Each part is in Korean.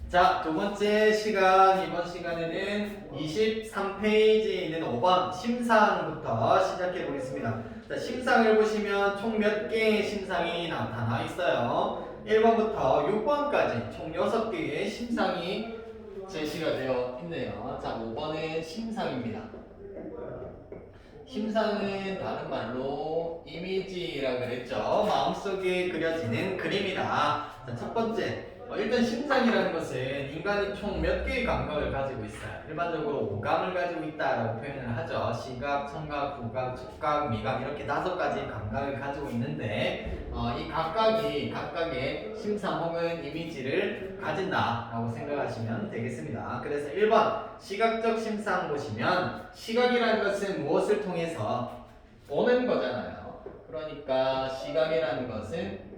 자, 두 번째 시간, 이번 시간에는 23페이지에 있는 5번 심상부터 시작해 보겠습니다. 자, 심상을 보시면 총 몇 개의 심상이 나타나 있어요. 1번부터 6번까지 총 6개의 심상이 제시가 되어 있네요. 자, 5번은 심상입니다. 심상은 다른 말로 이미지라고 그랬죠. 마음속에 그려지는 그림이다. 자, 첫 번째. 일단 심상이라는 것은 인간이 총 몇 개의 감각을 가지고 있어요. 일반적으로 오감을 가지고 있다라고 표현을 하죠. 시각, 청각, 후각, 촉각, 미각 이렇게 5가지 감각을 가지고 있는데 이 각각의 심상 혹은 이미지를 가진다라고 생각하시면 되겠습니다. 그래서 1번 시각적 심상 보시면 시각이라는 것은 무엇을 통해서 보는 거잖아요. 그러니까 시각이라는 것은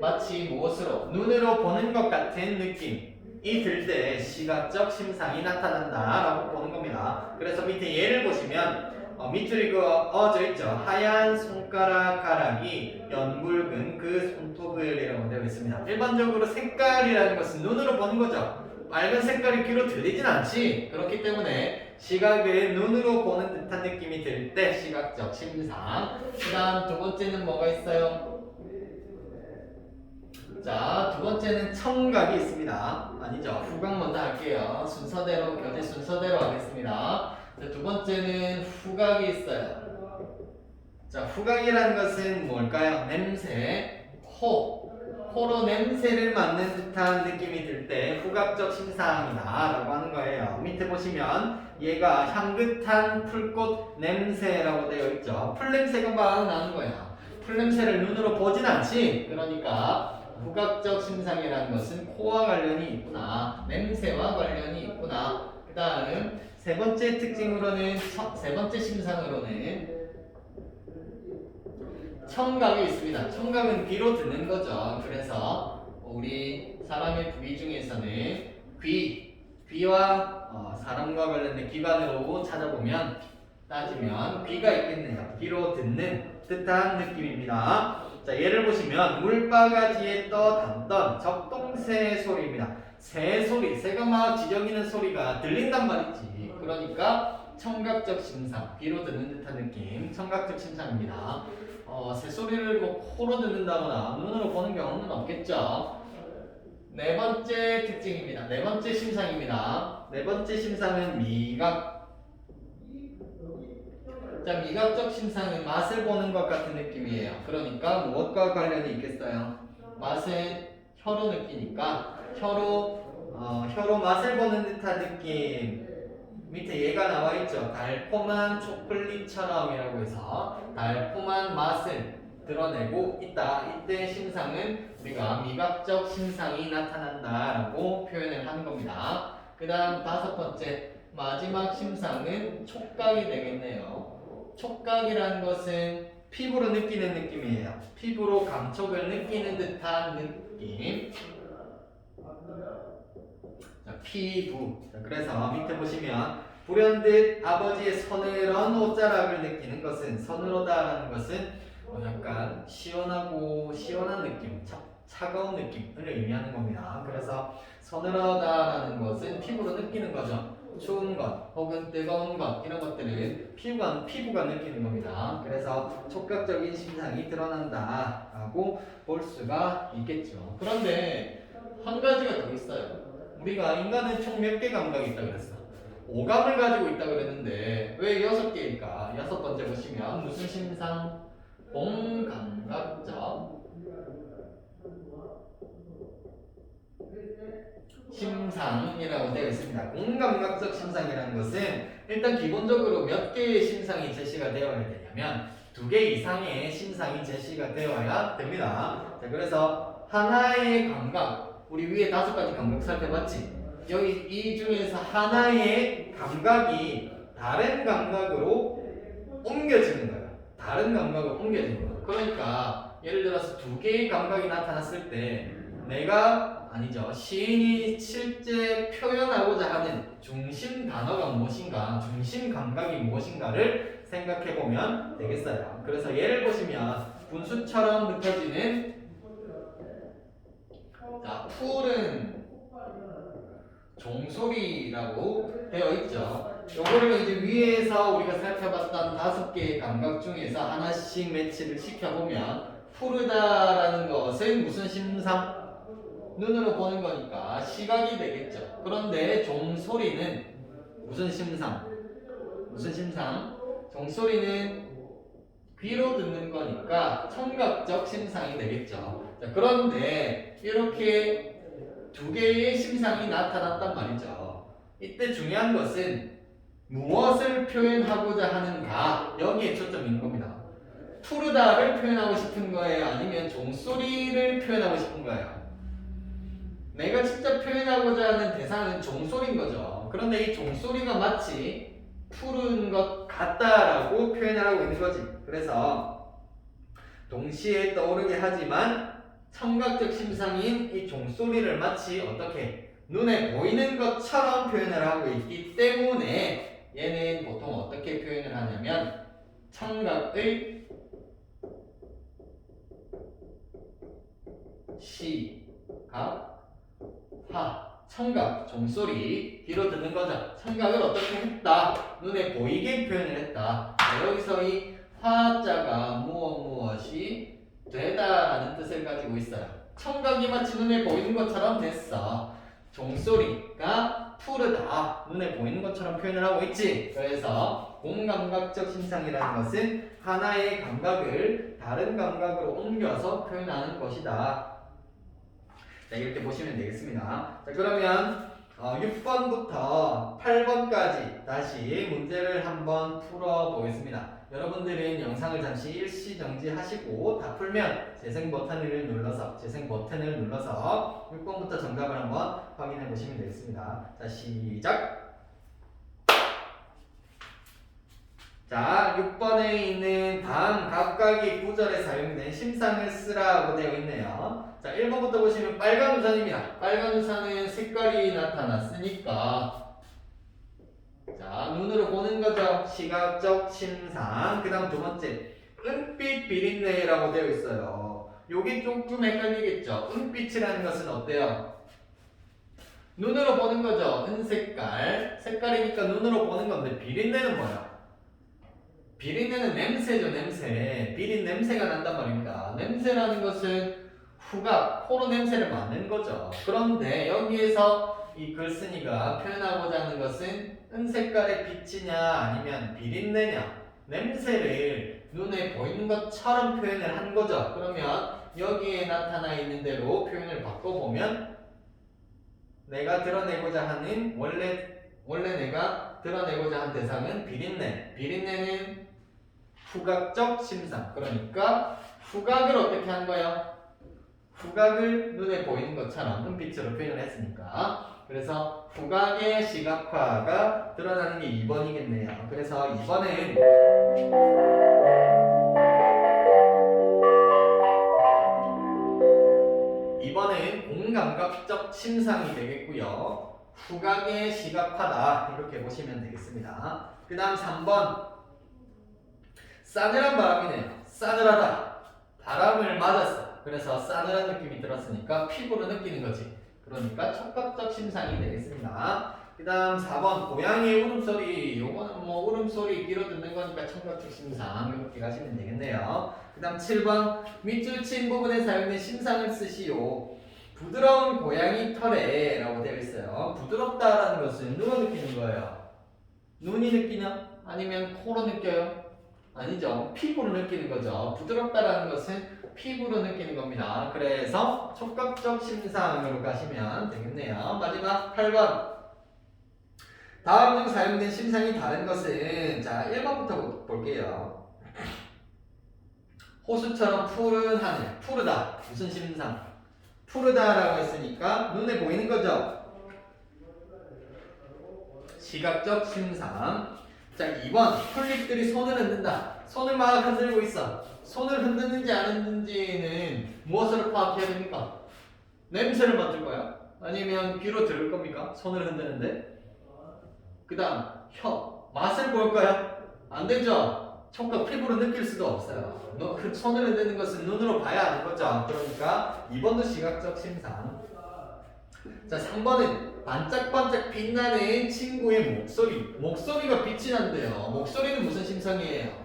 마치 무엇으로? 눈으로 보는 것 같은 느낌이 들 때 시각적 심상이 나타난다라고 보는 겁니다. 그래서 밑에 예를 보시면 밑줄이 그어져 있죠. 하얀 손가락 가락이 연굵은 그 손톱을이라고 되어 있습니다. 일반적으로 색깔이라는 것은 눈으로 보는 거죠. 빨간 색깔이 귀로 들리진 않지. 그렇기 때문에 시각을 눈으로 보는 듯한 느낌이 들 때 시각적 심상. 그 다음 두 번째는 뭐가 있어요? 자, 두 번째는 청각이 있습니다. 아니죠. 후각 먼저 할게요. 순서대로, 교재 순서대로 하겠습니다. 자, 두 번째는 후각이 있어요. 자, 후각이라는 것은 뭘까요? 냄새, 코로 냄새를 맡는 듯한 느낌이 들 때 후각적 심상이다 라고 하는 거예요. 밑에 보시면 얘가 향긋한 풀꽃 냄새라고 되어 있죠. 풀냄새가 막 나는 거야. 풀냄새를 눈으로 보진 않지. 그러니까 후각적 심상이라는 것은 코와 관련이 있구나. 냄새와 관련이 있구나. 그 다음 세 번째 특징으로는 세 번째 심상으로는 청각이 있습니다. 청각은 귀로 듣는 거죠. 그래서 우리 사람의 부위 중에서는 귀와 사람과 관련된 기관으로 찾아보면 따지면 귀가 있겠네요. 귀로 듣는 듯한 느낌입니다. 자, 예를 보시면 물바가지에 떠담던 적동새 소리입니다. 새 소리, 새가 막 지저귀는 소리가 들린단 말이지. 그러니까 청각적 심상, 귀로 듣는 듯한 느낌, 청각적 심상입니다. 새 소리를 뭐 코로 듣는다거나 눈으로 보는 경우는 없겠죠. 네 번째 특징입니다. 네 번째 심상입니다. 네 번째 심상은 미각. 자, 미각적 심상은 맛을 보는 것 같은 느낌이에요. 그러니까 무엇과 관련이 있겠어요? 맛은 혀로 느끼니까 혀로 맛을 보는 듯한 느낌. 밑에 얘가 나와 있죠. 달콤한 초콜릿처럼이라고 해서 달콤한 맛을 드러내고 있다. 이때 심상은 우리가 미각적 심상이 나타난다라고 표현을 하는 겁니다. 그 다음 다섯 번째 마지막 심상은 촉각이 되겠네요. 촉각이라는 것은 피부로 느끼는 느낌이에요. 피부로 감촉을 느끼는 듯한 느낌. 자, 피부. 자, 그래서 밑에 보시면 불현듯 아버지의 서늘한 옷자락을 느끼는 것은 서늘하다라는 것은 약간 시원한 느낌, 차가운 느낌을 의미하는 겁니다. 그래서 서늘하다라는 것은 피부로 느끼는 거죠. 추운 것 혹은 뜨거운 것 이런 것들은 피부가 느끼는 겁니다. 그래서 촉각적인 심상이 드러난다라고 볼 수가 있겠죠. 그런데 한 가지가 더 있어요. 우리가 인간은 총 몇 개 감각이 있다고 그랬어? 오감을 가지고 있다고 그랬는데 왜 6개일까? 6번째 보시면 무슨 심상? 공감각적 심상이라고 되어 있습니다. 공감각적 심상이라는 것은 일단 기본적으로 몇 개의 심상이 제시가 되어야 되냐면 2개 이상의 심상이 제시가 되어야 됩니다. 자, 그래서 하나의 감각, 우리 위에 5가지 감각 살펴봤지? 여기 이 중에서 하나의 감각이 다른 감각으로 옮겨지는 거예요. 다른 감각으로 옮겨지는 거예요. 그러니까 예를 들어서 2개의 감각이 나타났을 때 시인이 실제 표현하고자 하는 중심 단어가 무엇인가, 중심 감각이 무엇인가를 생각해 보면 되겠어요. 그래서 예를 보시면 분수처럼 느껴지는 자, 풀은 종소리라고 되어 있죠. 요거를 이제 위에서 우리가 살펴봤던 5개의 감각 중에서 하나씩 매치를 시켜보면 푸르다라는 것은 무슨 심상? 눈으로 보는 거니까 시각이 되겠죠. 그런데 종소리는 무슨 심상? 무슨 심상? 종소리는 귀로 듣는 거니까 청각적 심상이 되겠죠. 자, 그런데 이렇게 두 개의 심상이 나타났단 말이죠. 이때 중요한 것은 무엇을 표현하고자 하는가, 여기에 초점이 있는 겁니다. 푸르다를 표현하고 싶은 거예요? 아니면 종소리를 표현하고 싶은 거예요? 내가 직접 표현하고자 하는 대상은 종소리인 거죠. 그런데 이 종소리가 마치 푸른 것 같다라고 표현을 하고 있는 거지. 그래서 동시에 떠오르게 하지만 청각적 심상인 이 종소리를 마치 어떻게 눈에 보이는 것처럼 표현을 하고 있기 때문에 얘는 보통 어떻게 표현을 하냐면 청각의 청각, 종소리, 귀로 듣는 거죠. 청각을 어떻게 했다? 눈에 보이게 표현을 했다. 자, 여기서 이 화자가 무엇이 되다라는 뜻을 가지고 있어요. 청각이 마치 눈에 보이는 것처럼 됐어. 종소리가 푸르다. 눈에 보이는 것처럼 표현을 하고 있지. 그래서 공감각적 심상이라는 것은 하나의 감각을 다른 감각으로 옮겨서 표현하는 것이다. 자, 이렇게 보시면 되겠습니다. 자, 그러면 6번부터 8번까지 다시 문제를 한번 풀어보겠습니다. 여러분들은 영상을 잠시 일시 정지하시고 다 풀면 재생 버튼을 눌러서 6번부터 정답을 한번 확인해 보시면 되겠습니다. 자, 시작! 자, 6번에 있는 다음 각각의 구절에 사용된 심상을 쓰라고 되어 있네요. 자, 1번부터 보시면 빨간 우산입니다. 빨간 우산은 색깔이 나타났으니까 자, 눈으로 보는 거죠. 시각적 심상. 그 다음 두 번째 은빛 비린내라고 되어 있어요. 요게 조금 헷갈리겠죠. 은빛이라는 것은 어때요? 눈으로 보는 거죠. 은색깔. 색깔이니까 눈으로 보는 건데 비린내는 뭐예요? 비린내는 냄새죠, 냄새. 비린 냄새가 난단 말입니다. 냄새라는 것은 후각, 코로 냄새를 맡는 거죠. 그런데 여기에서 이 글쓴이가 표현하고자 하는 것은 은색깔의 빛이냐 아니면 비린내냐, 냄새를 눈에 보이는 것처럼 표현을 한 거죠. 그러면 여기에 나타나 있는 대로 표현을 바꿔보면 내가 드러내고자 하는 원래 내가 드러내고자 한 대상은 비린내. 비린내는 후각적 심상. 그러니까 후각을 어떻게 한 거예요? 후각을 눈에 보이는 것처럼 은빛으로 표현을 했으니까. 그래서 후각의 시각화가 드러나는 게 2번이겠네요. 그래서 2번은 공감각적 심상이 되겠고요. 후각의 시각화다. 이렇게 보시면 되겠습니다. 그 다음 3번. 싸늘한 바람이네요. 싸늘하다. 바람을 맞았어. 그래서 싸늘한 느낌이 들었으니까 피부로 느끼는 거지. 그러니까 촉각적 심상이 되겠습니다. 그 다음 4번 고양이의 울음소리. 요거는 뭐 울음소리 귀로 듣는 거니까 청각적 심상 이렇게 가시면 되겠네요. 그 다음 7번 밑줄 친 부분에 사용된 심상을 쓰시오. 부드러운 고양이 털에 라고 되어 있어요. 부드럽다라는 것은 누가 느끼는 거예요? 눈이 느끼냐? 아니면 코로 느껴요? 아니죠. 피부로 느끼는 거죠. 부드럽다라는 것은 피부로 느끼는 겁니다. 그래서 촉각적 심상으로 가시면 되겠네요. 마지막 8번. 다음 중 사용된 심상이 다른 것은 자 1번부터 볼게요. 호수처럼 푸른 하늘. 푸르다. 무슨 심상? 푸르다라고 했으니까 눈에 보이는 거죠. 시각적 심상. 자 2번 튤립들이 손을 흔든다. 손을 막 흔들고 있어. 손을 흔드는지 안 흔드는지는 무엇으로 파악해야 됩니까? 냄새를 맡을 거야? 아니면 귀로 들을 겁니까? 손을 흔드는데. 그 다음 혀. 맛을 볼 거야? 안 되죠? 촉각 피부로 느낄 수도 없어요. 손을 흔드는 것은 눈으로 봐야 하는 거죠. 그러니까 2번도 시각적 심상. 자, 3번은 반짝반짝 빛나는 친구의 목소리. 목소리가 빛이 난대요. 목소리는 무슨 심상이에요?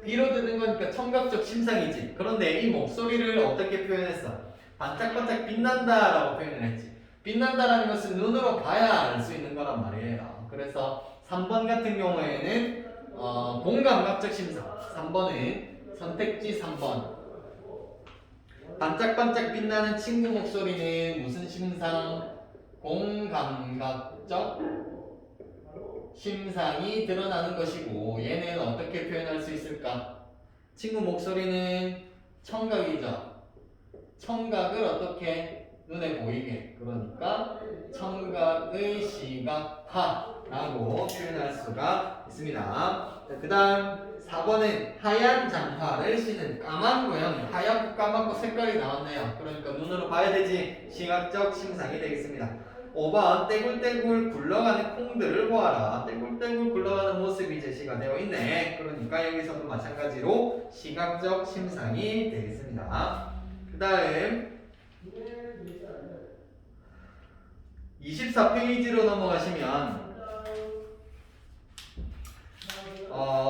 귀로 듣는 거니까 청각적 심상이지. 그런데 이 목소리를 어떻게 표현했어? 반짝반짝 빛난다 라고 표현을 했지. 빛난다라는 것은 눈으로 봐야 알 수 있는 거란 말이에요. 그래서 3번 같은 경우에는 공감각적 심상. 3번은 선택지 3번. 반짝반짝 빛나는 친구 목소리는 무슨 심상? 공감각적 심상이 드러나는 것이고, 얘는 어떻게 표현할 수 있을까? 친구 목소리는 청각이죠. 청각을 어떻게? 눈에 보이게. 그러니까 청각의 시각화라고 표현할 수가 있습니다. 그 다음 4번은 하얀 장화를 신은 까만 고양이. 하얗고 까맣고 색깔이 나왔네요. 그러니까 눈으로 봐야 되지. 시각적 심상이 되겠습니다. 5번 떼굴떼굴 굴러가는 콩들을 보아라. 떼굴떼굴 굴러가는 모습이 제시가 되어 있네. 그러니까 여기서도 마찬가지로 시각적 심상이 되겠습니다. 그 다음 24페이지로 넘어가시면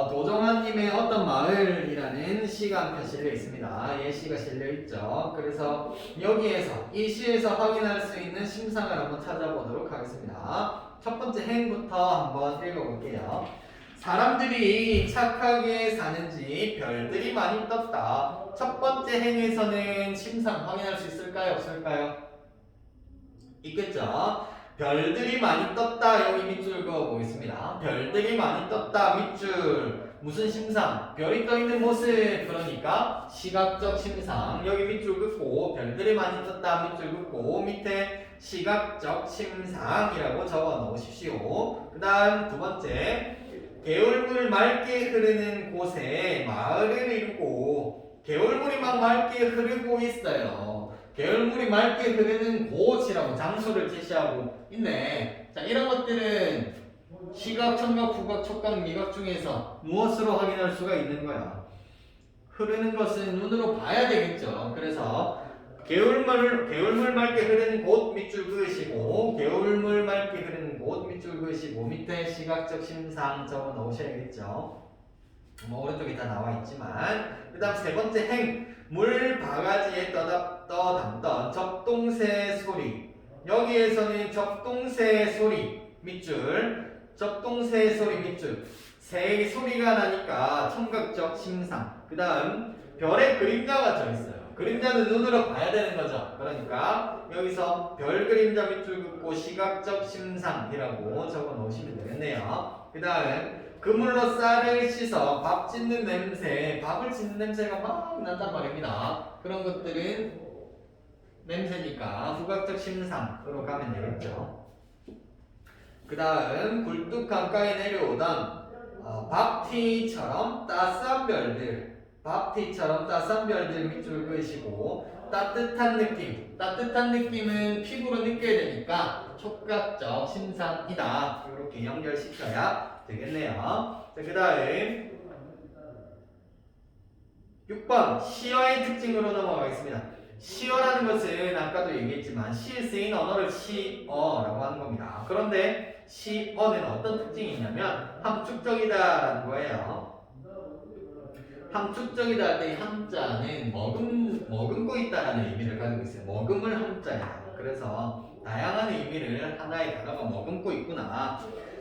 도정환님의 어떤 마을이라는 시가 한 편 실려 있습니다. 예시가 실려 있죠. 그래서 여기에서 이 시에서 확인할 수 있는 심상을 한번 찾아보도록 하겠습니다. 첫 번째 행부터 한번 읽어볼게요. 사람들이 착하게 사는지 별들이 많이 떴다. 첫 번째 행에서는 심상 확인할 수 있을까요? 없을까요? 있겠죠. 별들이 많이 떴다. 여기 밑줄 그어보겠습니다. 별들이 많이 떴다. 밑줄. 무슨 심상? 별이 떠있는 모습. 그러니까 시각적 심상. 여기 밑줄 긋고 별들이 많이 떴다. 밑줄 긋고 밑에 시각적 심상이라고 적어 놓으십시오. 그 다음 두 번째, 개울물 맑게 흐르는 곳에 마을을 이루고, 개울물이 막 맑게 흐르고 있어요. 개울물이 맑게 흐르는 곳이라고 장소를 제시하고 있네. 자, 이런 것들은 시각, 청각, 후각, 촉각, 미각 중에서 무엇으로 확인할 수가 있는 거야? 흐르는 것은 눈으로 봐야 되겠죠. 그래서 개울물 맑게 흐르는 곳 밑줄 그으시고, 개울물 맑게 흐르는 곳 밑줄 그으시고, 밑에 시각적 심상 적어 놓으셔야겠죠. 오른쪽에 다 나와 있지만, 그 다음 세 번째 행, 물 바가지에 떠담던 적동새 소리. 여기에서는 적동새 소리 밑줄, 적동새 소리 밑줄. 새 소리가 나니까 청각적 심상. 그 다음 별의 그림자가 져 있어요. 그림자는 눈으로 봐야 되는 거죠. 그러니까 여기서 별 그림자 밑줄 긋고 시각적 심상이라고 적어 놓으시면 되겠네요. 그 다음 그물로 쌀을 씻어 밥 짓는 냄새, 밥을 짓는 냄새가 막 난단 말입니다. 그런 것들은 냄새니까 후각적 심상으로 가면 되겠죠. 그 다음 굴뚝 강가에 내려오던 밥티처럼 따스한 별들, 밥티처럼 따스한 별들 밑줄 그으시고, 따뜻한 느낌, 따뜻한 느낌은 피부로 느껴야 되니까 촉각적 심상이다. 이렇게 연결시켜야 되겠네요. 자, 그 다음 6번 시어의 특징으로 넘어가겠습니다. 시어라는 것은 아까도 얘기했지만 시에 쓰인 언어를 시어라고 하는 겁니다. 그런데 시어는 어떤 특징이 있냐면 함축적이다라는 거예요. 함축적이다 할 때 이 함자는 머금고 있다라는 의미를 가지고 있어요. 머금을 함자예요. 그래서 다양한 의미를 하나의 단어가 머금고 있구나.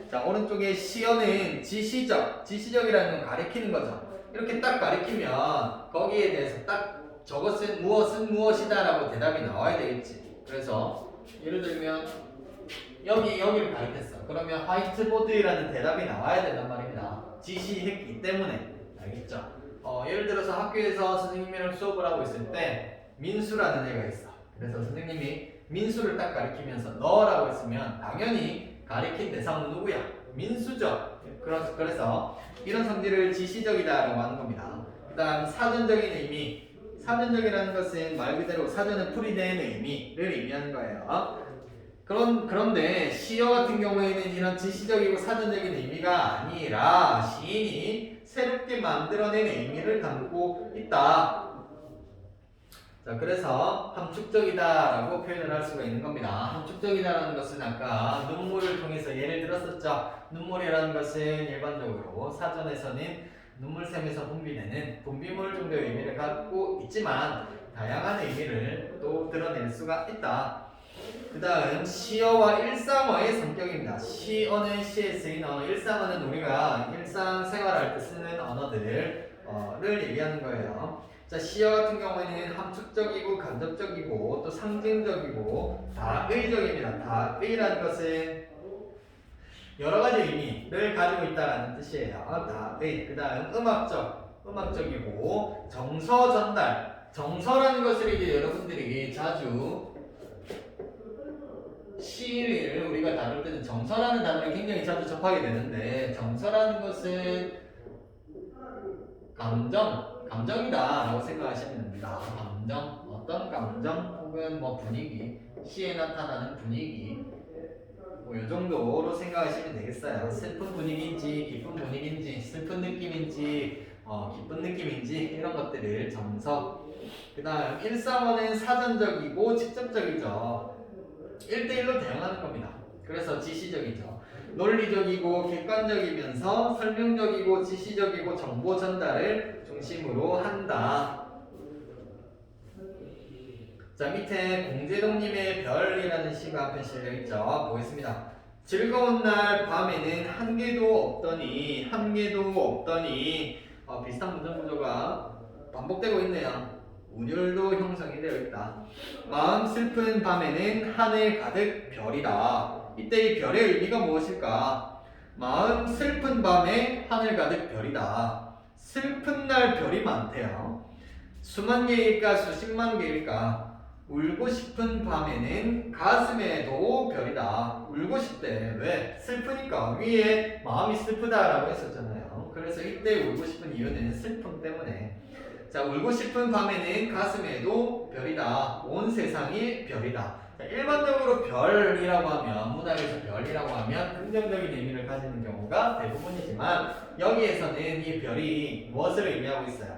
자, 오른쪽에 시어는 지시적이라는 건 가리키는 거죠. 이렇게 딱 가리키면 거기에 대해서 딱 저것은 무엇은 무엇이다 라고 대답이 나와야 되겠지. 그래서 예를 들면 여기를 가리켰어. 그러면 화이트보드라는 대답이 나와야 된단 말입니다. 지시했기 때문에. 알겠죠? 예를 들어서 학교에서 선생님이랑 수업을 하고 있을 때 민수라는 애가 있어. 그래서 선생님이 민수를 딱 가리키면서 너라고 했으면 당연히 가리킨 대상은 누구야? 민수죠. 그래서 이런 성질을 지시적이다라고 하는 겁니다. 그 다음 사전적인 의미. 사전적이라는 것은 말 그대로 사전에 풀이된 의미를 의미하는 거예요. 그런데 시어 같은 경우에는 이런 지시적이고 사전적인 의미가 아니라 시인이 새롭게 만들어낸 의미를 담고 있다. 자, 그래서 함축적이다라고 표현을 할 수가 있는 겁니다. 함축적이다라는 것은 아까 눈물을 통해서 예를 들었었죠. 눈물이라는 것은 일반적으로 사전에서는 눈물샘에서 분비되는 분비물 정도의 의미를 갖고 있지만 다양한 의미를 또 드러낼 수가 있다. 그 다음 시어와 일상어의 성격입니다. 시어는 시에 쓰인 언어, 일상어는 우리가 일상생활할 때 쓰는 언어들을 얘기하는 거예요. 자, 시어 같은 경우에는 함축적이고 간접적이고 또 상징적이고 다의적입니다. 다의라는 것은 여러 가지 의미를 가지고 있다는 뜻이에요. 다의. 그 다음 음악적이고 정서 전달. 정서라는 것을 이제 여러분들이 자주 시를 우리가 다룰 때는 정서라는 단어를 굉장히 자주 접하게 되는데 정서라는 것은 감정이다 라고 생각하시면 됩니다. 감정, 어떤 감정 혹은 뭐 분위기, 시에 나타나는 분위기 뭐 이 정도로 생각하시면 되겠어요. 슬픈 분위기인지 기쁜 분위기인지 슬픈 느낌인지 기쁜 느낌인지 이런 것들을 정서. 그 다음 일상어는 사전적이고 직접적이죠. 1대1로 대응하는 겁니다. 그래서 지시적이죠. 논리적이고 객관적이면서 설명적이고 지시적이고 정보 전달을 중심으로 한다. 자, 밑에 공제동님의 별이라는 시가 한편 실려있죠. 보겠습니다. 즐거운 날 밤에는 한 개도 없더니 비슷한 문장 구조가 반복되고 있네요. 운율도 형성이 되어 있다. 마음 슬픈 밤에는 하늘 가득 별이다. 이때 이 별의 의미가 무엇일까? 마음 슬픈 밤에 하늘 가득 별이다. 슬픈 날 별이 많대요. 수만 개일까 수십만 개일까? 울고 싶은 밤에는 가슴에도 별이다. 울고 싶대. 왜? 슬프니까. 위에 마음이 슬프다라고 했었잖아요. 그래서 이때 울고 싶은 이유는 슬픔 때문에. 자, 울고 싶은 밤에는 가슴에도 별이다. 온 세상이 별이다. 자, 일반적으로 별이라고 하면, 문학에서 별이라고 하면 긍정적인 의미를 가지는 경우가 대부분이지만 여기에서는 이 별이 무엇을 의미하고 있어요?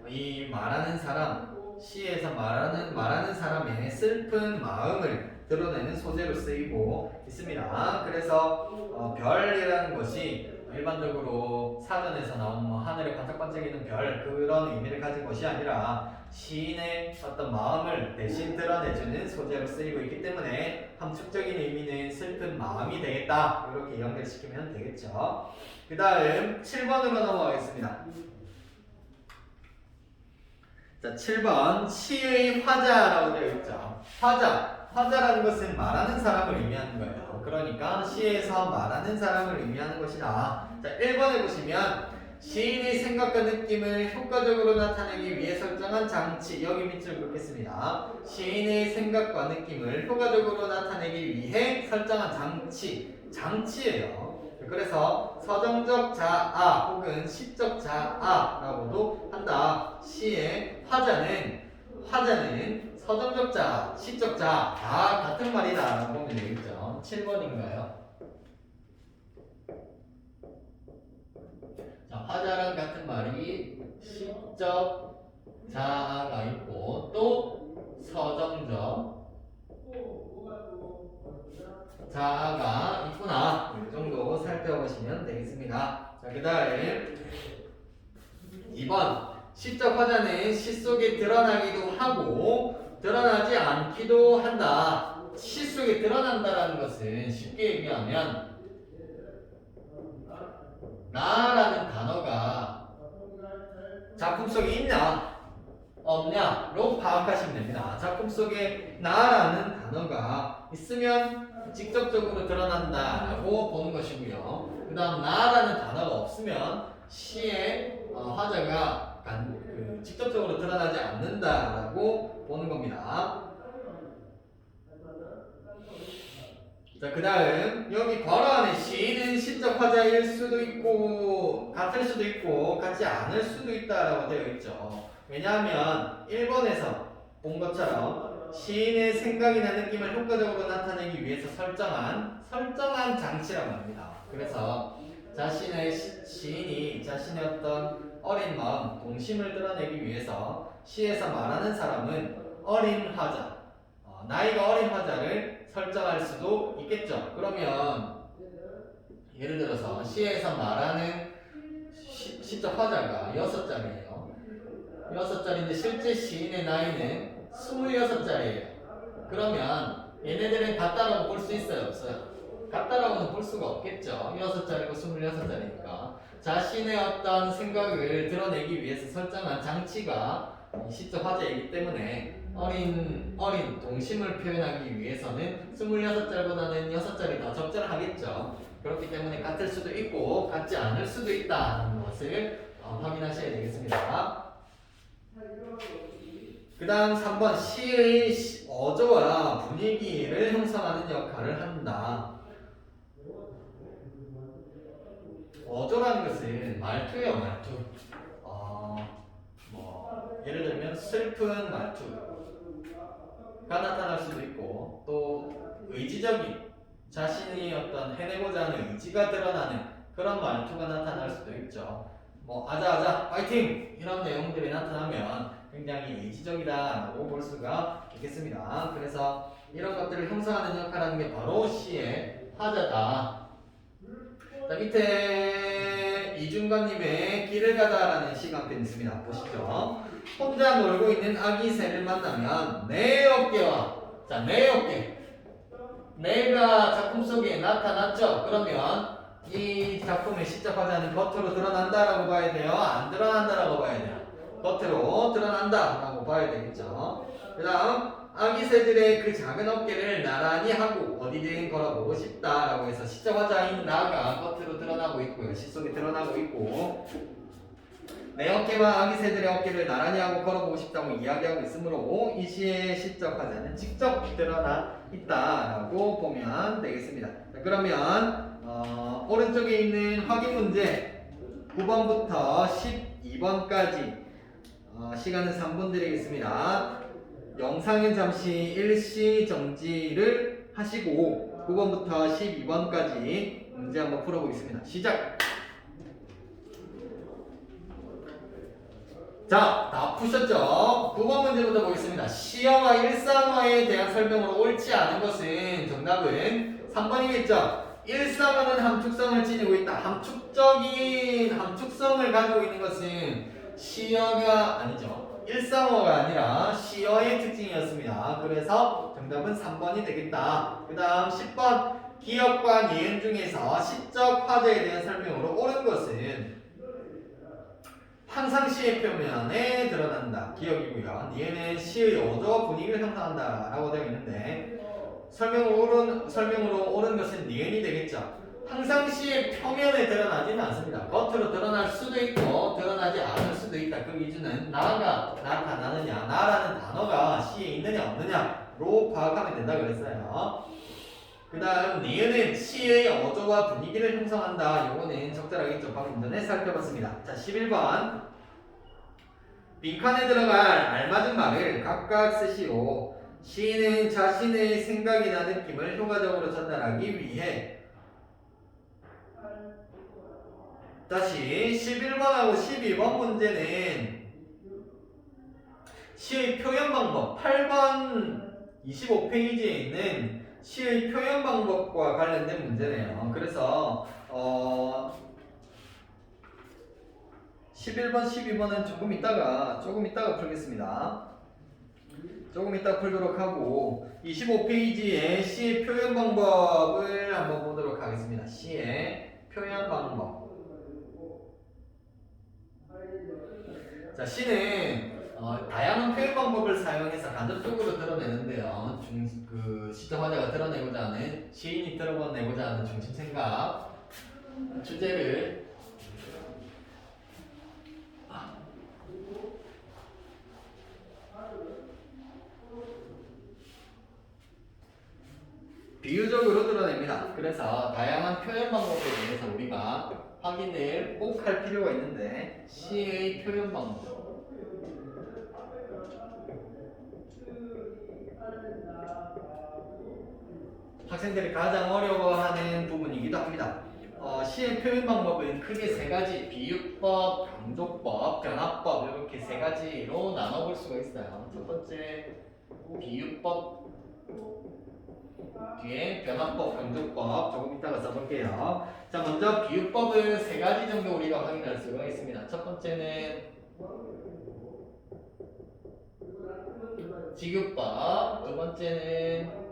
이 말하는 사람, 시에서 말하는 사람의 슬픈 마음을 드러내는 소재로 쓰이고 있습니다. 그래서 별이라는 것이 일반적으로 사전에서 나온 하늘에 반짝반짝이는 별 그런 의미를 가진 것이 아니라 시인의 어떤 마음을 대신 드러내주는 소재로 쓰이고 있기 때문에 함축적인 의미는 슬픈 마음이 되겠다. 이렇게 연결시키면 되겠죠. 그 다음 7번으로 넘어가겠습니다. 자, 7번 시의 화자라고 되어 있죠. 화자라는 것은 말하는 사람을 의미하는 거예요. 그러니까 시에서 말하는 사람을 의미하는 것이다. 자, 1번에 보시면 시인의 생각과 느낌을 효과적으로 나타내기 위해 설정한 장치. 여기 밑줄 긋겠습니다. 시인의 생각과 느낌을 효과적으로 나타내기 위해 설정한 장치예요. 그래서 서정적 자아 혹은 시적 자아라고도 한다. 시의 화자는 서정적 자아, 시적 자아 다 같은 말이다 라고 보면 되겠죠. 7번인가요? 자, 화자랑 같은 말이 시적 자아가 있고 또 서정적 자아가 있구나. 이 정도 살펴보시면 되겠습니다. 자, 그 다음에 2번 시적 화자는 시 속에 드러나기도 하고 드러나지 않기도 한다. 시 속에 드러난다라는 것은 쉽게 얘기하면 나라는 단어가 작품 속에 있냐 없냐로 파악하시면 됩니다. 작품 속에 나라는 단어가 있으면 직접적으로 드러난다라고 보는 것이고요. 그 다음 나라는 단어가 없으면 시의 화자가 직접적으로 드러나지 않는다라고 보는 겁니다. 자, 그 다음 여기 괄호 안에 시인은 시적 화자일 수도 있고 같을 수도 있고 같지 않을 수도 있다라고 되어 있죠. 왜냐하면 1번에서 본 것처럼 시인의 생각이나 느낌을 효과적으로 나타내기 위해서 설정한 장치라고 합니다. 그래서 자신의 시인이 자신의 어떤 어린 마음, 동심을 드러내기 위해서 시에서 말하는 사람은 어린 화자, 나이가 어린 화자를 설정할 수도 있겠죠. 그러면 예를 들어서 시에서 말하는 시적 화자가 6자리예요. 6자리인데 실제 시인의 나이는 26자리예요. 그러면 얘네들은 같다라고 볼 수 있어요? 없어요? 같다라고는 볼 수가 없겠죠. 6자리고 26자리니까. 자신의 어떤 생각을 드러내기 위해서 설정한 장치가 시적 화자이기 때문에 어린 동심을 표현하기 위해서는 26자리보다는 6자리 더 적절하겠죠. 그렇기 때문에 같을 수도 있고 같지 않을 수도 있다는 것을 확인하셔야 되겠습니다. 그 다음 3번 시의 어조와 분위기를 형성하는 역할을 한다. 어조라는 것은 말투예요, 말투. 예를 들면 슬픈 말투가 나타날 수도 있고, 또 의지적인 자신이 어떤 해내고자 하는 의지가 드러나는 그런 말투가 나타날 수도 있죠. 아자아자 파이팅 이런 내용들이 나타나면 굉장히 의지적이다라고 볼 수가 있겠습니다. 그래서 이런 것들을 형성하는 역할하는 게 바로 시의 화자다. 자, 밑에 이중관님의 길을 가다라는 시가 한편 있습니다. 보시죠. 혼자 놀고 있는 아기 새를 만나면 내 어깨와, 자, 내 어깨, 내가 작품 속에 나타났죠. 그러면 이 작품의 시적 화자는 겉으로 드러난다라고 봐야 돼요? 안 드러난다라고 봐야 돼요? 겉으로 드러난다라고 봐야 되겠죠. 그 다음 아기 새들의 그 작은 어깨를 나란히 하고 어디든 걸어보고 싶다라고 해서 시적 화자인 나가 겉으로 드러나고 있고요. 시 속에 드러나고 있고, 내 어깨와 아기 새들의 어깨를 나란히 하고 걸어보고 싶다고 이야기하고 있으므로 이 시의 시적 화자는 직접 드러나 있다라고 보면 되겠습니다. 자, 그러면 오른쪽에 있는 확인 문제 9번부터 12번까지 시간은 3분 드리겠습니다. 영상은 잠시 일시 정지를 하시고 9번부터 12번까지 문제 한번 풀어보겠습니다. 시작! 자, 다 푸셨죠? 9번 문제부터 보겠습니다. 시어와 일상어에 대한 설명으로 옳지 않은 것은 정답은 3번이겠죠? 일상어는 함축성을 지니고 있다. 함축성을 가지고 있는 것은 시어가 아니죠. 일상어가 아니라 시어의 특징이었습니다. 그래서 정답은 3번이 되겠다. 그 다음 10번 기역과 니은 중에서 시적 화자에 대한 설명으로 옳은 것은 항상 시의 표면에 드러난다. 기억이고요. 니은은 시의 어조와 분위기를 형성한다 라고 되어 있는데 설명으로 옳은 것은 니은이 되겠죠. 항상 시의 표면에 드러나지는 않습니다. 겉으로 드러날 수도 있고 드러나지 않을 수도 있다. 그 기준은 나가 나타나느냐, 나라는 단어가 시에 있느냐 없느냐로 파악하면 된다 그랬어요. 그 다음 니은은 시의 어조와 분위기를 형성한다. 요거는 적절하겠죠. 방금 전에 살펴봤습니다. 자, 11번 빈칸에 들어갈 알맞은 말을 각각 쓰시오. 시인은 자신의 생각이나 느낌을 효과적으로 전달하기 위해 다시 11번하고 12번 문제는 시의 표현 방법 8번 25페이지에 있는 시의 표현 방법과 관련된 문제네요. 그래서 11번, 12번은 조금 이따가 풀겠습니다. 조금 이따 풀도록 하고 25페이지에 시의 표현 방법을 한번 보도록 하겠습니다. 시의 표현 방법. 자, 시는 다양한 표현 방법을 사용해서 간접적으로 드러내는데요. 시적 화자가 드러내고자 하는, 시인이 드러내고자 하는 중심 생각, 주제를 비유적으로 드러냅니다. 그래서 다양한 표현 방법에 대해서 우리가 확인을 꼭 할 필요가 있는데, 시의 표현 방법. 학생들이 가장 어려워하는 부분이기도 합니다. 시의 표현 방법은 크게 세 가지, 비유법, 강조법, 변화법 이렇게 세 가지로 나눠볼 수가 있어요. 첫 번째 비유법, 뒤에 변화법, 강조법 조금 이따가 써볼게요. 자, 먼저 비유법은 세 가지 정도 우리가 확인할 수가 있습니다. 첫 번째는 지급법, 두 번째는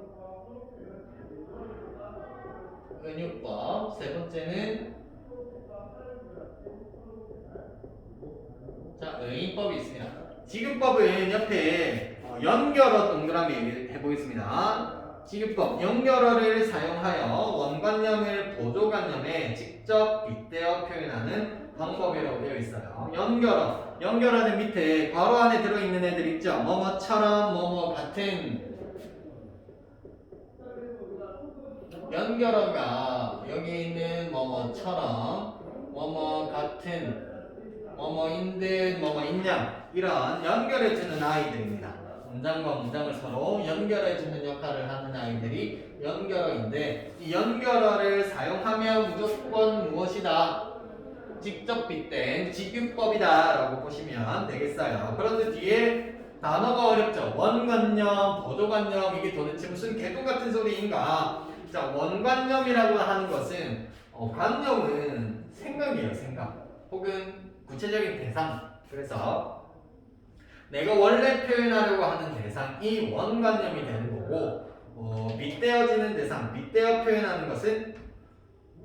은유법, 세 번째는 자, 의인법이 있습니다. 지급법은 옆에 연결어 동그라미 해보겠습니다. 지급법, 연결어를 사용하여 원관념을 보조관념에 직접 빗대어 표현하는 방법이라고 되어 있어요. 연결어, 연결어는 밑에 괄호 안에 들어있는 애들 있죠? 뭐뭐처럼, 뭐뭐 같은. 연결어가 여기 있는 뭐뭐처럼, 뭐뭐 같은, 뭐뭐인 듯, 뭐뭐인 양 이런 연결해주는 아이들입니다. 문장과 문장을 서로 연결해주는 역할을 하는 아이들이 연결어인데 이 연결어를 사용하면 무조건 무엇이다? 직접 빗댄 직유법이다 라고 보시면 되겠어요. 그런데 뒤에 단어가 어렵죠. 원관념, 보조관념 이게 도대체 무슨 개똥 같은 소리인가? 자, 원관념이라고 하는 것은 관념은 생각이에요. 생각 혹은 구체적인 대상. 그래서 내가 원래 표현하려고 하는 대상이 원관념이 되는 거고 빗대어지는 대상, 빗대어 표현하는 것은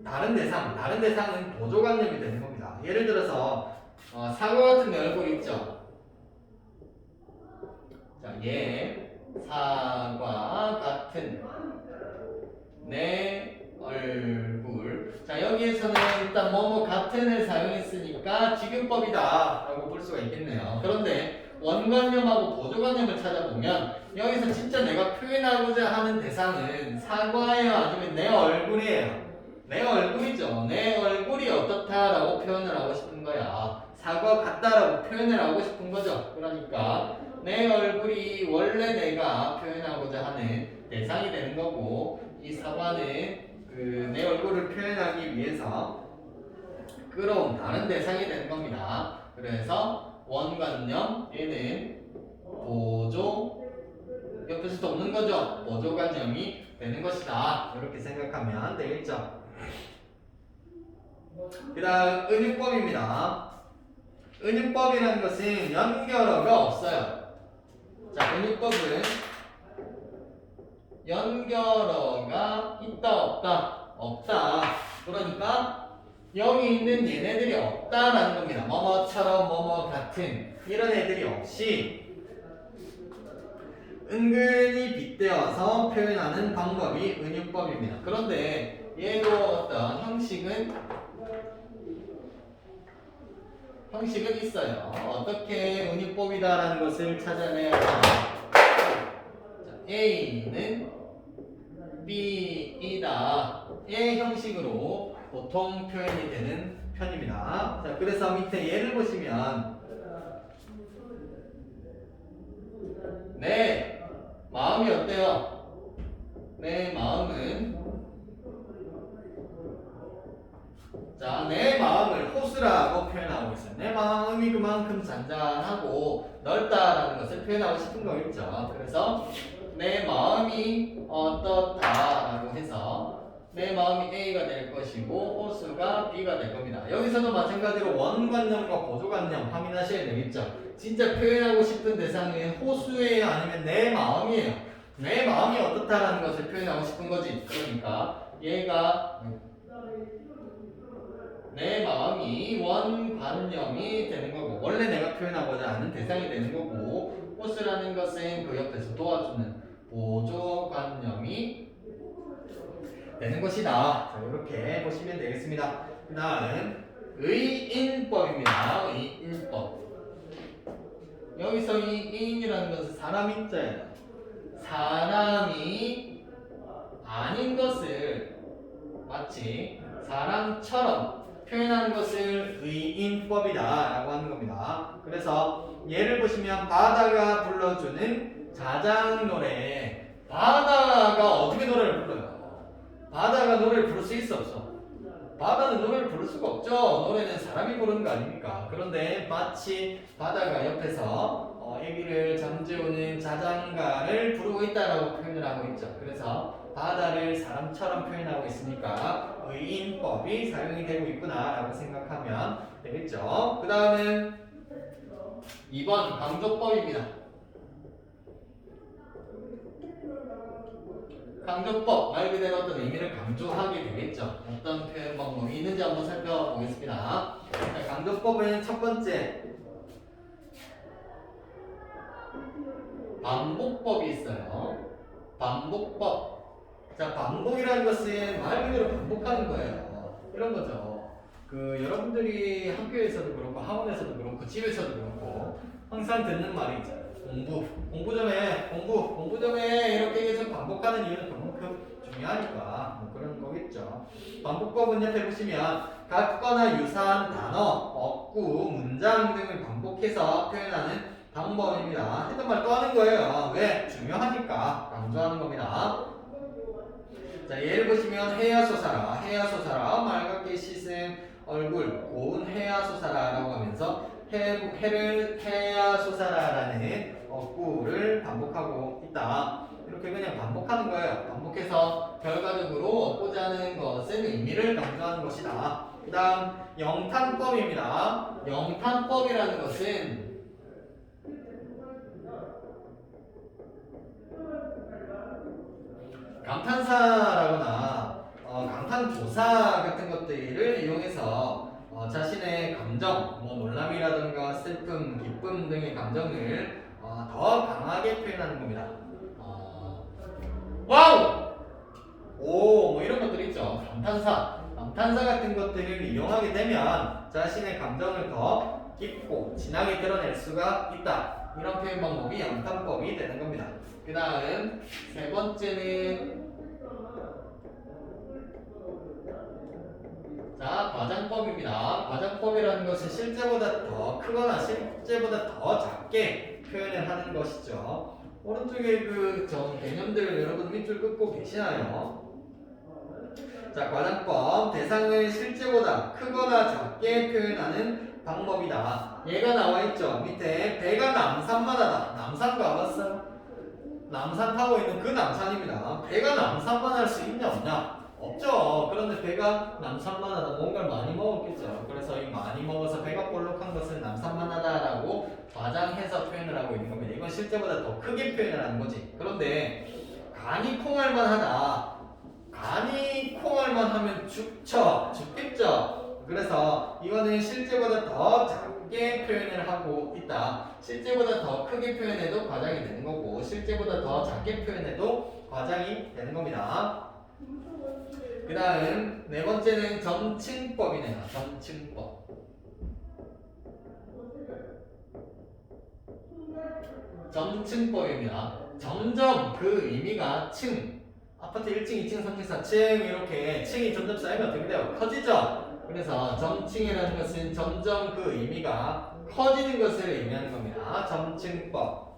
다른 대상, 다른 대상은 보조관념이 되는 겁니다. 예를 들어서 사과 같은 내 얼굴 있죠? 자, 사과 같은 내 얼굴. 자, 여기에서는 일단 뭐뭐 같은을 사용했으니까 지금법이다 라고 볼 수가 있겠네요. 그런데 원관념하고 보조관념을 찾아보면 여기서 진짜 내가 표현하고자 하는 대상은 사과예요? 아니면 내 얼굴이에요? 내 얼굴이죠. 내 얼굴이 어떻다라고 표현을 하고 싶은 거야. 사과 같다라고 표현을 하고 싶은 거죠. 그러니까 내 얼굴이 원래 내가 표현하고자 하는 대상이 되는 거고 이 사과는 내 얼굴을 표현하기 위해서 끌어온 다른 대상이 되는 겁니다. 그래서 원관념 얘는 보조 옆에서 돕는 거죠. 보조관념이 되는 것이다. 이렇게 생각하면 되겠죠. 그 다음 은유법입니다. 은유법이라는 것은 연결어가 없어요. 자, 은유법은 연결어가 있다 없다? 없다. 그러니까 여기 있는 얘네들이 없다라는 겁니다. 뭐뭐처럼 뭐뭐 같은 이런 애들이 없이 은근히 빗대어서 표현하는 방법이 은유법입니다. 그런데 얘도 어떤 형식은 있어요. 어떻게 은유법이다라는 것을 찾아내야 하냐. A는 B이다. 의 형식으로 보통 표현이 되는 편입니다. 자, 그래서 밑에 예를 보시면 내 마음이 어때요? 내 마음은 자, 내 마음을 호수라고 표현하고 있어요. 내 마음이 그만큼 잔잔하고 넓다라는 것을 표현하고 싶은 거겠죠. 그래서 내 마음이 어떻다라고 해서 내 마음이 A가 될 것이고 호수가 B가 될 겁니다. 여기서도 마찬가지로 원관념과 보조관념 확인하셔야 되겠죠. 진짜 표현하고 싶은 대상은 호수예요? 아니면 내 마음이에요? 내 마음이 어떻다라는 것을 표현하고 싶은 거지. 그러니까 얘가 내 마음이 원관념이 되는 거고 원래 내가 표현하고자 하는 대상이 되는 거고 호수라는 것은 그 옆에서 도와주는 보조관념이 되는 것이다. 자, 이렇게 보시면 되겠습니다. 그 다음 의인법입니다. 의인법. 여기서 이 인이라는 것은 사람 인자예요. 사람이 아닌 것을 마치 사람처럼 표현하는 것을 의인법이다 라고 하는 겁니다. 그래서 예를 보시면 바다가 불러주는 자장노래. 바다가 어떻게 노래를 불러요? 바다가 노래를 부를 수 있어 없어? 바다는 노래를 부를 수가 없죠. 노래는 사람이 부르는 거 아닙니까? 그런데 마치 바다가 옆에서 애기를 잠재우는 자장가를 부르고 있다라고 표현을 하고 있죠. 그래서 바다를 사람처럼 표현하고 있으니까 의인법이 사용이 되고 있구나라고 생각하면 되겠죠. 그 다음은 2번 강조법입니다. 강조법, 말 그대로 어떤 의미를 강조하게 되겠죠. 어떤 표현 방법이 있는지 한번 살펴보겠습니다. 자, 강조법은 첫 번째 반복법이 있어요. 반복법. 자, 반복이라는 것은 말 그대로 반복하는 거예요. 이런 거죠. 여러분들이 학교에서도 그렇고 학원에서도 그렇고 집에서도 그렇고 항상 듣는 말이 있잖아요. 공부 좀 해, 공부 좀 해. 이렇게 계속 반복하는 이유는 그만큼 중요하니까 뭐 그런 거겠죠. 반복법은 옆에 보시면 같거나 유사한 단어, 어구, 문장 등을 반복해서 표현하는 방법입니다. 했던 말 또 하는 거예요. 왜? 중요하니까 강조하는 겁니다. 자, 예를 보시면 해야소사라, 해야소사라, 맑게 씻은 얼굴, 고운 해야소사라라고 하면서 해를 해야소사라라는 어구를 반복하고 있다. 이렇게 그냥 반복하는 거예요. 반복해서 결과적으로 얻고자 하는 것은 의미를 강조하는 것이다. 그 다음 영탄법입니다. 영탄법이라는 것은 감탄사라거나 감탄조사 같은 것들을 이용해서 자신의 감정, 뭐 놀람이라든가 슬픔, 기쁨 등의 감정을 더 강하게 표현하는 겁니다. 와우! 오! 뭐 이런 것들 있죠. 감탄사 같은 것들을 이용하게 되면 자신의 감정을 더 깊고 진하게 드러낼 수가 있다. 이런 표현 방법이 영탄법이 되는 겁니다. 그 다음 세 번째는 자, 과장법입니다. 과장법이라는 것은 실제보다 더 크거나 실제보다 더 작게 표현을 하는 것이죠. 오른쪽에 개념들 여러분 밑줄 긋고 계시나요? 자, 과장법. 대상을 실제보다 크거나 작게 표현하는 방법이다. 얘가 나와 있죠. 밑에 배가 남산만하다. 남산 가봤어요? 남산 타고 있는 그 남산입니다. 배가 남산만 할 수 있냐 없냐? 없죠. 그런데 배가 남산만 하다 뭔가를 많이 먹었겠죠. 그래서 이 많이 먹어서 배가 볼록한 것은 남산만 하다라고 과장해서 표현을 하고 있는 겁니다. 이건 실제보다 더 크게 표현을 하는 거지. 그런데 간이 콩알만 하다. 간이 콩알만 하면 죽겠죠. 그래서 이거는 실제보다 더 작게 표현을 하고 있다. 실제보다 더 크게 표현해도 과장이 되는 거고 실제보다 더 작게 표현해도 과장이 되는 겁니다. 그 다음 네 번째는 점칭법이네요. 점칭법. 점칭법입니다. 점점 그 의미가 층, 아파트 1층, 2층, 3층, 4층 이렇게 층이 점점 쌓이면 어떻게 돼요? 커지죠? 그래서 점칭이라는 것은 점점 그 의미가 커지는 것을 의미하는 겁니다. 점칭법.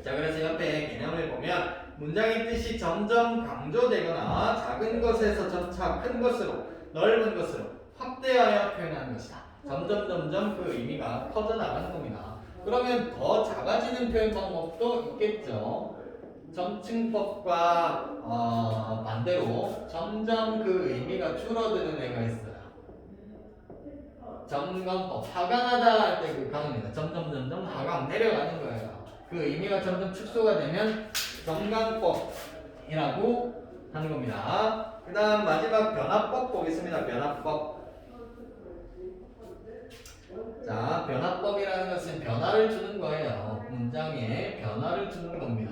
자, 그래서 옆에 개념을 보면 문장의 뜻이 점점 강조되거나 작은 것에서 점차 큰 것으로 넓은 것으로 확대하여 표현하는 것이다. 점점 그 의미가 커져나가는 겁니다. 그러면 더 작아지는 표현 방법도 있겠죠. 점칭법과 반대로 점점 그 의미가 줄어드는 애가 있어요. 점검법, 하강하다 할 때 그 강입니다. 점점 하강 내려가는 거예요. 그 의미가 점점 축소가 되면 정강법이라고 하는 겁니다. 그 다음 마지막 변화법 보겠습니다. 변화법. 자, 변화법이라는 것은 변화를 주는 거예요. 문장에 변화를 주는 겁니다.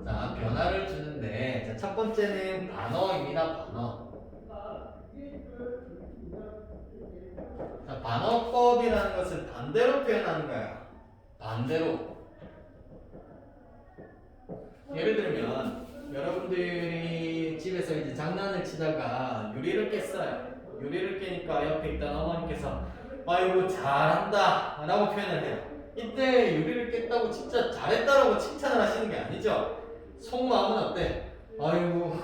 자, 변화를 주는데 자, 첫 번째는 반어입니다. 반어. 자, 반어법이라는 것은 반대로 표현하는 거예요. 반대로. 예를 들면 여러분들이 집에서 이제 장난을 치다가 유리를 깼어요. 유리를 깨니까 옆에 있던 어머니께서 아이고 잘한다 라고 표현을 해요. 이때 유리를 깼다고 진짜 잘했다라고 칭찬을 하시는 게 아니죠. 속마음은 어때? 아이고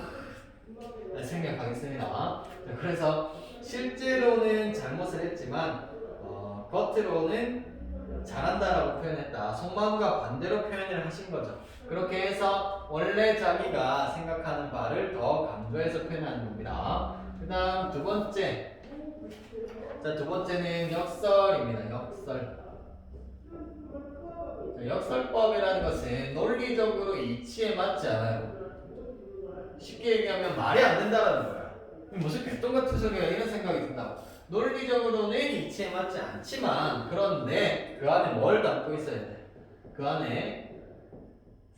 생략하겠습니다. 자, 그래서 실제로는 잘못을 했지만 겉으로는 잘한다라고 표현했다. 속마음과 반대로 표현을 하신 거죠. 그렇게 해서 원래 자기가 생각하는 바를 더 강조해서 표현하는 겁니다. 그 다음 두 번째. 자, 두 번째는 역설입니다. 역설. 자, 역설법이라는 것은 논리적으로 이치에 맞지 않아요. 쉽게 얘기하면 말이 안 된다라는 거야. 무슨 개똥 같은 소리야 이런 생각이 든다고. 논리적으로는 이치에 맞지 않지만 그런데 그 안에 뭘 담고 있어야 돼? 그 안에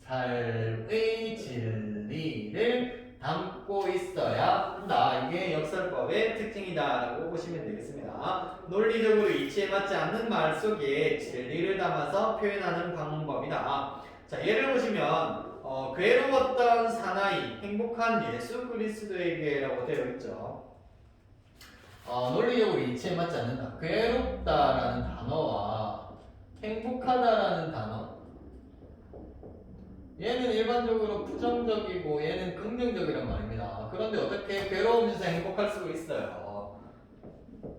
삶의 진리를 담고 있어야 한다. 이게 역설법의 특징이다라고 보시면 되겠습니다. 논리적으로 이치에 맞지 않는 말 속에 진리를 담아서 표현하는 방법이다. 자, 예를 보시면 괴로웠던 사나이, 행복한 예수 그리스도에게라고 되어 있죠. 논리적으로 이치에 맞지 않는다. 괴롭다라는 단어와 행복하다라는 단어. 얘는 일반적으로 부정적이고 얘는 긍정적이란 말입니다. 그런데 어떻게 괴로우면서 행복할 수가 있어요?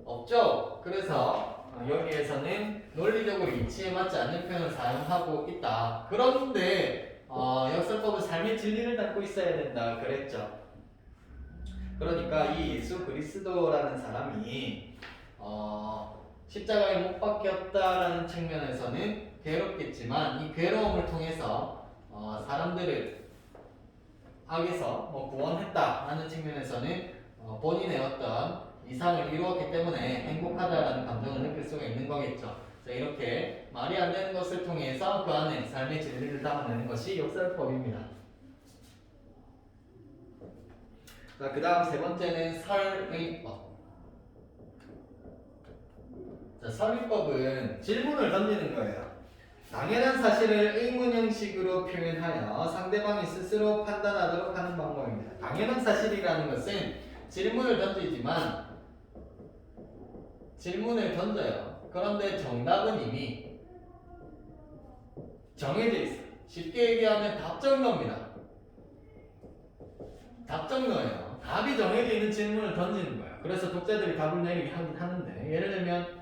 없죠? 그래서 여기에서는 논리적으로 이치에 맞지 않는 표현을 사용하고 있다. 그런데 역설법은 삶의 진리를 담고 있어야 된다 그랬죠. 그러니까 이 예수 그리스도라는 사람이 십자가에 못 박혔다라는 측면에서는 괴롭겠지만 이 괴로움을 통해서 사람들을 악에서 구원했다라는 측면에서는 본인의 어떤 이상을 이루었기 때문에 행복하다라는 감정을 느낄 수가 있는 거겠죠. 자, 이렇게 말이 안 되는 것을 통해서 그 안에 삶의 진리를 담아내는 것이 역설법입니다. 자, 그 다음 세 번째는 설의법. 자, 설의법은 질문을 던지는 거예요. 당연한 사실을 의문 형식으로 표현하여 상대방이 스스로 판단하도록 하는 방법입니다. 당연한 사실이라는 것은 질문을 던지지만 질문을 던져요. 그런데 정답은 이미 정해져 있어요. 쉽게 얘기하면 답정너입니다. 답정너예요. 답이 정해져 있는 질문을 던지는 거예요. 그래서 독자들이 답을 내리게 하긴 하는데 예를 들면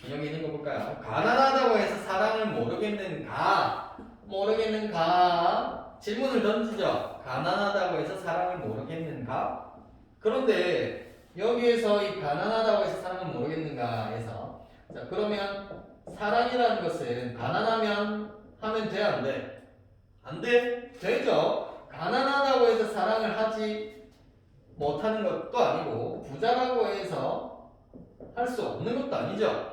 여기 있는 거 볼까요? 가난하다고 해서 사랑을 모르겠는가? 모르겠는가? 질문을 던지죠. 가난하다고 해서 사랑을 모르겠는가? 그런데 여기에서 이 가난하다고 해서 사랑을 모르겠는가에서 자, 그러면 사랑이라는 것은 가난하면 하면 돼, 안 돼? 안 돼? 되죠? 가난하다고 해서 사랑을 하지 못하는 것도 아니고 부자라고 해서 할 수 없는 것도 아니죠.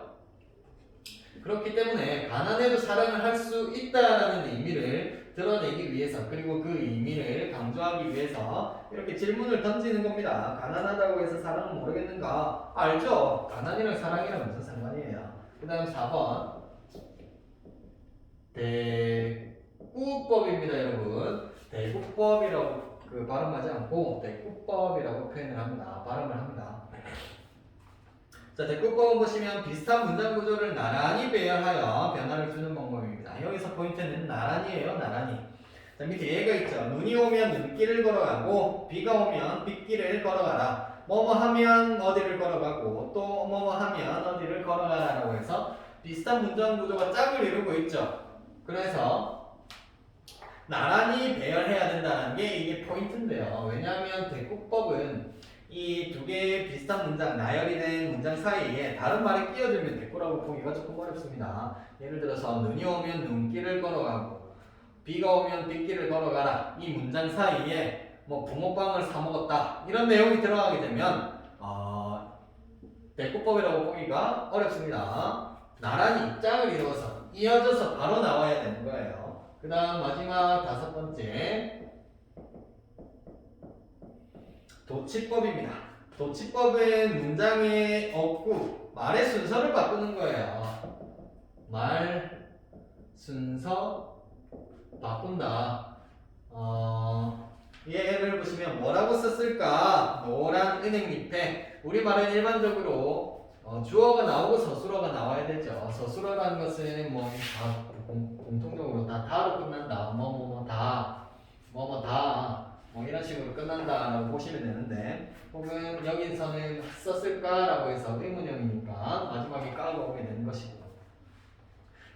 그렇기 때문에 가난해도 사랑을 할 수 있다라는 의미를 드러내기 위해서 그리고 그 의미를 강조하기 위해서 이렇게 질문을 던지는 겁니다. 가난하다고 해서 사랑을 모르겠는가? 알죠? 가난이랑 사랑이랑 무슨 상관이에요? 그 다음 4번 대꾸법입니다. 여러분 대꾸법이라고 발음하지 않고 대꾸법이라고 표현을 합니다. 발음을 합니다. 자, 대꾸법을 보시면 비슷한 문장 구조를 나란히 배열하여 변화를 주는 방법입니다. 여기서 포인트는 나란히예요, 나란히. 자, 밑에 얘가 있죠. 눈이 오면 눈길을 걸어가고 비가 오면 빗길을 걸어가라. 뭐뭐 하면 어디를 걸어가고 또 뭐뭐 하면 어디를 걸어가라라고 해서 비슷한 문장 구조가 짝을 이루고 있죠. 그래서 나란히 배열해야 된다는 게 이게 포인트인데요. 왜냐하면 대꾸법은 이 두 개의 비슷한 문장, 나열이 된 문장 사이에 다른 말이 끼어들면 대꾸라고 보기가 조금 어렵습니다. 예를 들어서 눈이 오면 눈길을 걸어가고 비가 오면 빗길을 걸어가라. 이 문장 사이에 뭐 붕어빵을 사 먹었다 이런 내용이 들어가게 되면 대꾸법이라고 보기가 어렵습니다. 나란히 짝을 이루어서 이어져서 바로 나와야 되는 거예요. 그 다음 마지막 5번째 도치법입니다. 도치법은 문장의 어구, 말의 순서를 바꾸는 거예요. 말 순서 바꾼다. 예를 보시면 뭐라고 썼을까? 노란 은행잎에 우리말은 일반적으로 주어가 나오고 서술어가 나와야 되죠. 있죠. 서술어라는 것은 뭐 다 공통적으로 다 다로 끝난다. 뭐 이런 식으로 끝난다라고 보시면 되는데, 혹은 여기서는 썼을까라고 해서 의문형이니까 마지막에 까가 오게 되는 것이고.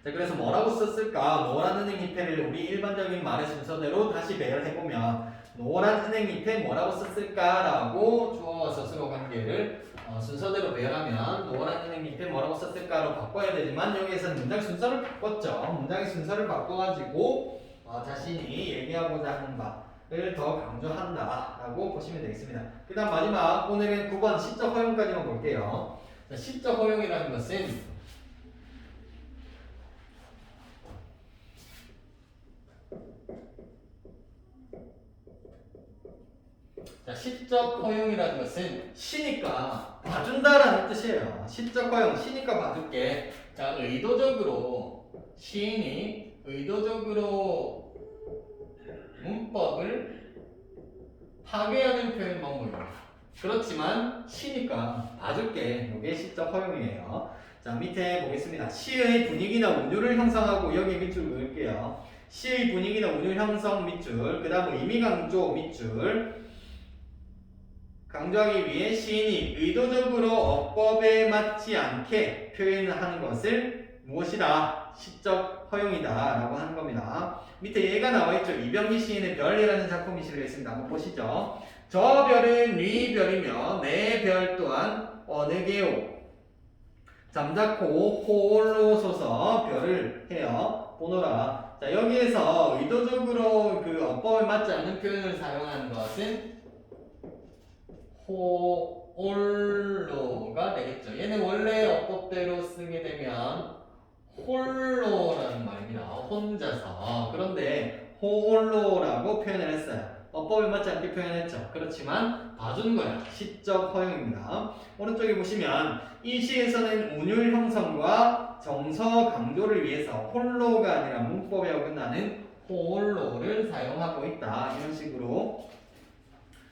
자, 그래서 뭐라고 썼을까? 노란 은행 잎에를 우리 일반적인 말의 순서대로 다시 배열해보면 노란 은행 잎에 뭐라고 썼을까라고 주어와 서술어 관계를 순서대로 배열하면 노란 은행 잎에 뭐라고 썼을까로 바꿔야 되지만, 여기에서는 문장 순서를 바꿨죠. 문장의 순서를 바꿔가지고 자신이 얘기하고자 하는 바를 더 강조한다라고 보시면 되겠습니다. 그 다음 마지막 오늘은 9번 시적 허용까지만 볼게요. 자, 시적 허용이라는 것은 자, 시적 허용이라는 것은 시니까 봐준다라는 뜻이에요. 시적 허용, 시니까 봐줄게. 자, 의도적으로 시인이 의도적으로 문법을 파괴하는 표현 방법입니다. 그렇지만 시니까 봐줄게. 이게 시적 허용이에요. 자, 밑에 보겠습니다. 시의 분위기나 운율을 형성하고, 여기 밑줄 그을게요. 시의 분위기나 운율 형성 밑줄, 그 다음 의미 강조 밑줄. 강조하기 위해 시인이 의도적으로 어법에 맞지 않게 표현을 하는 것을 무엇이다? 시적 허용이다 라고 하는 겁니다. 밑에 얘가 나와있죠. 이병기 시인의 별이라는 작품이 실려있습니다. 한번 보시죠. 저 별은 네 별이며 내 별 또한 어느 게요. 잠자코 홀로 서서 별을 해요. 보노라. 자, 여기에서 의도적으로 그 어법에 맞지 않는 표현을 사용하는 것은 홀로가 되겠죠. 얘는 원래 어법대로 쓰게 되면 홀로라는 말입니다. 혼자서. 그런데 홀로라고 표현을 했어요. 어법에 맞지 않게 표현했죠. 그렇지만 봐준 거야. 시적 허용입니다. 오른쪽에 보시면 이 시에서는 운율 형성과 정서 강조를 위해서 홀로가 아니라 문법에 어긋나는 홀로를 사용하고 있다. 이런 식으로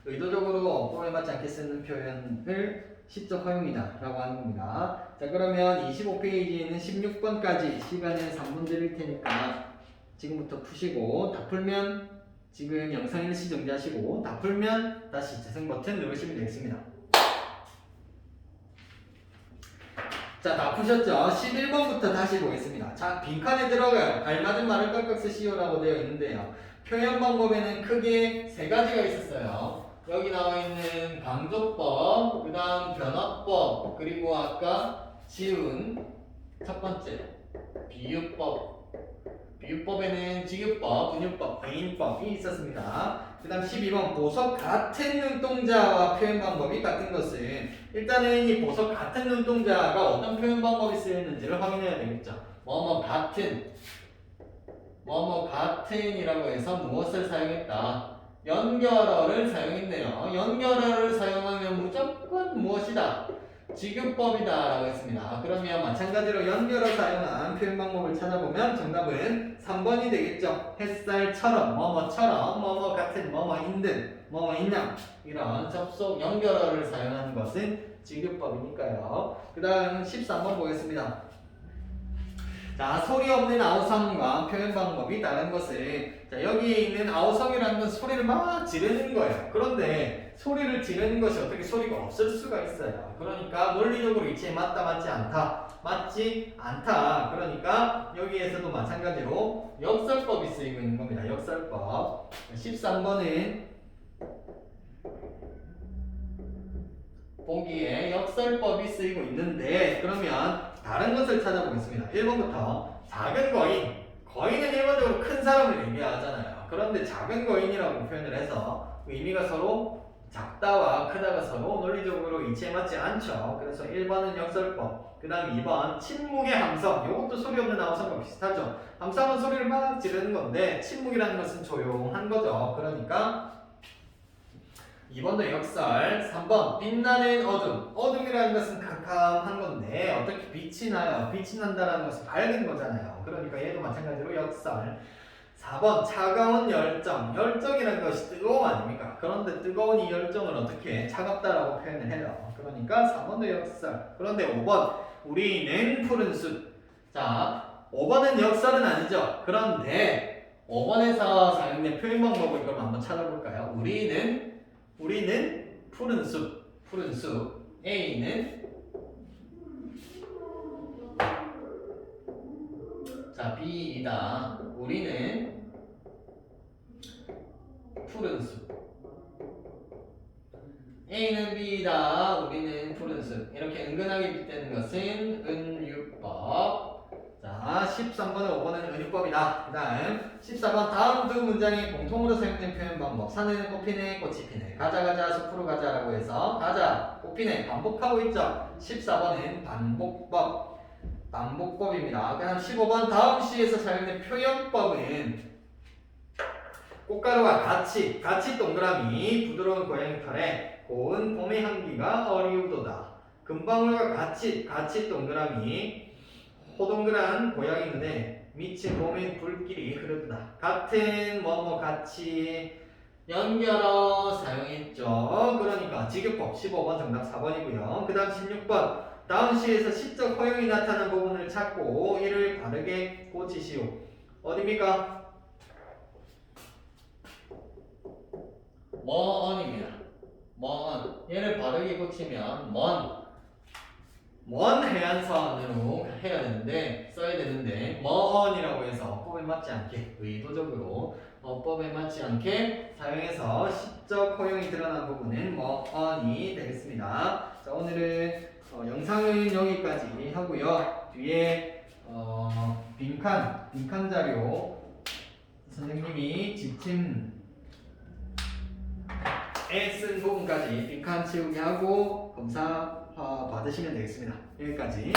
의도적으로 어법에 맞지 않게 쓰는 표현을 시적 허용이다 라고 하는 겁니다. 자, 그러면 25페이지에 있는 16번까지 시간은 3분 드릴 테니까 지금부터 푸시고, 다 풀면 지금 영상 일시 정지하시고, 다 풀면 다시 재생 버튼 누르시면 되겠습니다. 자, 다 푸셨죠? 11번부터 다시 보겠습니다. 자, 빈칸에 들어가요. 알맞은 말을 깍깍 쓰시오라고 되어 있는데요. 표현 방법에는 크게 세 가지가 있었어요. 여기 나와 있는 강조법, 그 다음 변화법, 그리고 아까 지운 첫 번째 비유법. 비유법에는 직유법, 분유법, 배인법이 있었습니다. 그 다음 12번 보석 같은 눈동자와 표현 방법이 같은 것은, 일단은 이 보석 같은 눈동자가 어떤 표현 방법이 쓰였는지를 확인해야 되겠죠. 뭐뭐 같은이라고 해서 무엇을 사용했다? 연결어를 사용했네요. 연결어를 사용하면 무조건 무엇이다? 직유법이다 라고 했습니다. 그러면 마찬가지로 연결어 사용한 표현 방법을 찾아보면 정답은 3번이 되겠죠. 햇살처럼, 뭐뭐처럼, 뭐뭐 같은, 뭐뭐인 듯, 뭐뭐인 양, 이런 접속 연결어를 사용하는 것은 직유법이니까요. 그 다음 13번 보겠습니다. 자, 소리 없는 아우성과 표현 방법이 다른 것은, 자, 여기에 있는 아우성이라는 건 소리를 막 지르는 거예요. 그런데 소리를 지르는 것이 어떻게 소리가 없을 수가 있어요. 그러니까 논리적으로 이치에 맞다 맞지 않다, 맞지 않다. 그러니까 여기에서도 마찬가지로 역설법이 쓰이고 있는 겁니다. 역설법. 13번은 보기에 역설법이 쓰이고 있는데, 그러면 다른 것을 찾아보겠습니다. 1번부터 작은 거인. 거인은 일반적으로 큰 사람을 얘기하잖아요. 그런데 작은 거인이라고 표현을 해서 의미가 서로 작다와 크다가 서로 논리적으로 이치에 맞지 않죠. 그래서 1번은 역설법. 그 다음 2번 침묵의 함성. 이것도 소리 없는 아우성과 비슷하죠. 함성은 소리를 막 지르는 건데 침묵이라는 것은 조용한 거죠. 그러니까 2번도 역설. 3번 빛나는 어둠. 어둠이라는 것은 캄캄한 건데 어떻게 빛이 나요? 빛이 난다는 것은 밝은 거잖아요. 그러니까 얘도 마찬가지로 역설. 4번 차가운 열정. 열정이라는 것이 뜨거움 아닙니까? 그런데 뜨거운 이 열정을 어떻게 차갑다라고 표현을 해요. 그러니까 4번도 역설. 그런데 5번 우리는 푸른 숲. 자, 5번은 역설은 아니죠. 그런데 5번에서 사용된 표현 방법을 그럼 한번 찾아볼까요? 우리는 푸른 숲. A는 자, B이다. 우리는 푸른 숲. A는 B이다. 우리는 푸른 숲. 이렇게 은근하게 빗대는 것은 은유법. 자, 13번은 5번은 은유법이다. 그 다음 14번 다음 두 문장에 공통으로 사용된 표현 방법. 산에는 꽃피네, 꽃이 피네. 가자 가자 숲으로 가자라고 해서 가자, 꽃피네 반복하고 있죠. 14번은 반복법입니다. 그 다음 15번 다음 시에서 사용된 표현법은 꽃가루와 같이 동그라미 부드러운 고양이 털에 고운 봄의 향기가 어리우도다. 금방울과 같이 동그라미 호동그란 고양이 눈에 미친 봄의 불길이 흐르도다. 같은 같이 연결어 사용했죠. 그러니까 직역법 15번 정답 4번이고요. 그 다음 16번 다음 시에서 시적 허용이 나타난 부분을 찾고 이를 바르게 고치시오. 어디입니까? 먼입니다. 먼. 얘를 바르게 고치면 먼 해안선으로 해야 되는데 써야 되는데 먼이라고 해서 어법에 맞지 않게 의도적으로 어법에 맞지 않게 사용해서 시적 허용이 드러난 부분은 먼이 되겠습니다. 자, 오늘은 영상은 여기까지 하고요. 뒤에 빈칸 자료 선생님이 지침에 쓴 부분까지 빈칸 채우기 하고 검사 받으시면 되겠습니다. 여기까지.